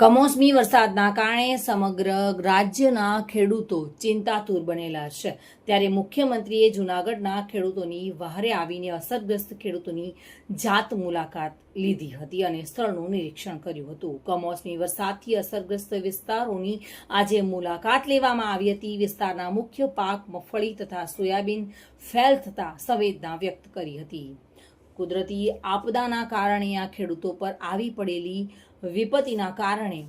કમોસમી વરસાદના કારણે સમગ્ર રાજ્યના ખેડૂતો ચિંતાતુર બનેલા છે। ત્યારે મુખ્યમંત્રીએ જૂનાગઢના ખેડૂતોની વહારે આવીને અસરગ્રસ્ત ખેડૂતોની જાત મુલાકાત લીધી હતી અને સ્થળનું નિરીક્ષણ કર્યું હતું। કમોસમી વરસાદથી અસરગ્રસ્ત વિસ્તારોની આજે મુલાકાત લેવામાં આવી હતી। વિસ્તારના મુખ્ય પાક મગફળી તથા સોયાબીન ફેલ થતા સંવેદના વ્યક્ત કરી હતી। કુદરતી આપદાના કારણે આ ખેડૂતો પર આવી પડેલી વિપત્તિના કારણે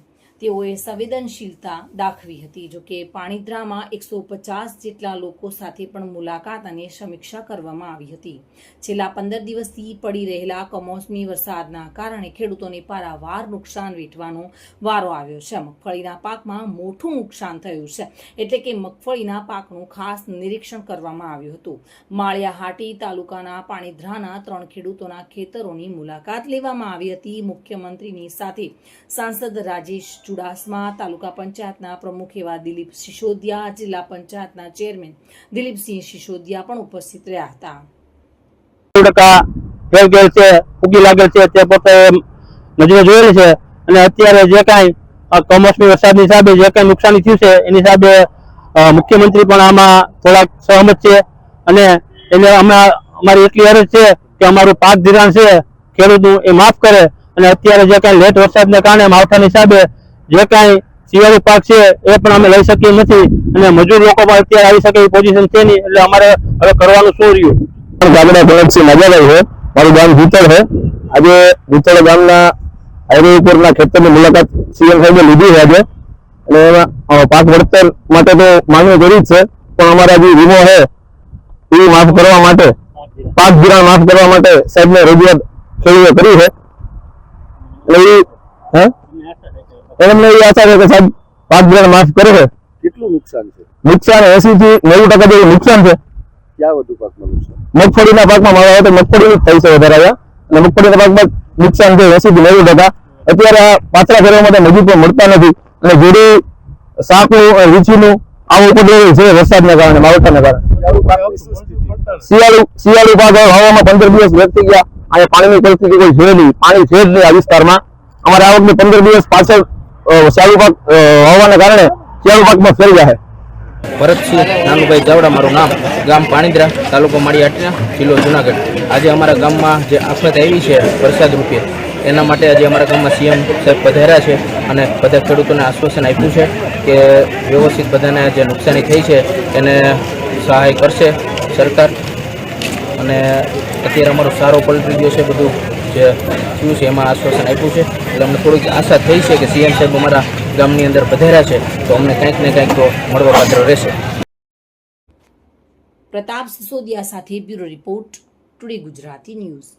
તેઓએ સંવેદનશીલતા દાખવી હતી। જોકે પાણીદ્રામાં 150 જેટલા લોકો સાથે પણ મુલાકાત અને સમીક્ષા કરવામાં આવી હતી। છેલ્લા 15 દિવસથી પડી રહેલા કમોસમી વરસાદના કારણે ખેડૂતોને પારાવાર નુકસાન વેઠવાનો વારો આવ્યો છે। મગફળીના પાકમાં મોટું નુકસાન થયું છે, એટલે કે મગફળીના પાકનું ખાસ નિરીક્ષણ કરવામાં આવ્યું હતું। માળિયાહાટી તાલુકાના પાણીદ્રાના 3 ખેડૂતોના ખેતરોની મુલાકાત લેવામાં આવી હતી। મુખ્યમંત્રીની સાથે સાંસદ રાજેશ ચુડાસમા, તાલુકા પંચાયતના પ્રમુખ એવા દિલીપ સિસોદિયા, જિલ્લા પંચાયતના ચેરમેન દિલીપસિંહ સિસોદિયા પણ ઉપસ્થિત રહ્યા હતા। ઉગી લાગેલ છે તે પોતે નજરે જોયેલ છે અને અત્યારે જે કાંઈ કમોસમી વરસાદની હિસાબે જે કાંઈ નુકસાની થયું છે એની હિસાબે મુખ્યમંત્રી પણ આમાં થોડાક સહમત છે અને એને અમારી એટલી અરજ છે કે અમારું પાક ધિરાણ છે ખેડૂતનું એ માફ કરે અને અત્યારે જે કાંઈ લેટ વરસાદને કારણે માવઠાના હિસાબે જે કાંઈ શિયાળુ પાક છે એ પણ અમે લઈ શકીએ નથી અને મજૂર લોકો પણ અત્યારે આવી શકે એવી પોઝિશન છે નહીં, એટલે અમારે હવે કરવાનું શું રહ્યું। ગામના ગણેશસિંહ નાજાભાઈ છે, મારું ગામ ભૂતળ છે। આજે ભૂતળ ગામના હાઈવે ઉપરના ખેતરની મુલાકાત સીએમ સાહેબે લીધી છે આજે, અને એમાં પાક વળતર માટે તો માંગણી કરી જ છે, પણ અમારા જે વીમો છે એ માફ કરવા માટે, પાક ધિરાણ માફ કરવા માટે સાહેબને રજૂઆત ખેડૂતો કરી છે। એમને એ આશા છે કે સાહેબ પાક ધિરાણ માફ કરે છે। કેટલું નુકસાન છે? નુકસાન 80 થી 90% જેવું નુકસાન છે। ક્યાં વધુ પાકમાં નુકસાન? મગફળીના પાકમાં મારા તો મગફળીનું જ થઈ છે વધારે, અને મગફળીના પાકમાં નુકસાન છે 80 થી 90%। અત્યારે આ પાછલા ફેરવા માટે મજૂર પણ મળતા નથી અને જોડી શાકનું લીચીનું આવું ઉપદ્રવ છે વરસાદના કારણે, માવઠાના કારણે। શિયાળુ પાક હવામાં 15 દિવસ વ્યક્તિ ગયા, અહીંયા પાણીની પરિસ્થિતિ કોઈ છે નહીં, પાણી છે જ નહીં આ વિસ્તારમાં। અમારે આ વખતે 15 દિવસ પાછળ શિયાળુ પાક હોવાના કારણે શિયાળુ પાકમાં ફેરી જાય। ભરતસિંહ નાનુભાઈ ચાવડા મારું નામ, ગામ પાણીદ્રા, તાલુકો માળિયાહાટી, જિલ્લો જૂનાગઢ। આજે અમારા ગામમાં જે આફત આવી છે વરસાદ રૂપે, એના માટે આજે અમારા ગામમાં સીએમ સાહેબ પધાર્યા છે અને બધા ખેડૂતોને આશ્વાસન આપ્યું છે કે વ્યવસ્થિત બધાને જે નુકસાની થઈ છે એને સહાય કરશે સરકાર। અને અત્યારે અમારો સારો પલટી ગયો છે, બધું જે થયું છે એમાં આશ્વાસન આપ્યું છે, એટલે અમને થોડીક આશા થઈ છે કે સીએમ સાહેબ અમારા ગામની અંદર પધાર્યા છે તો અમને કંઈક ને કંઈક તો મળવાપાત્ર રહેશે। પ્રતાપ સિસોદિયા સાથે bureau report, today Gujarati news.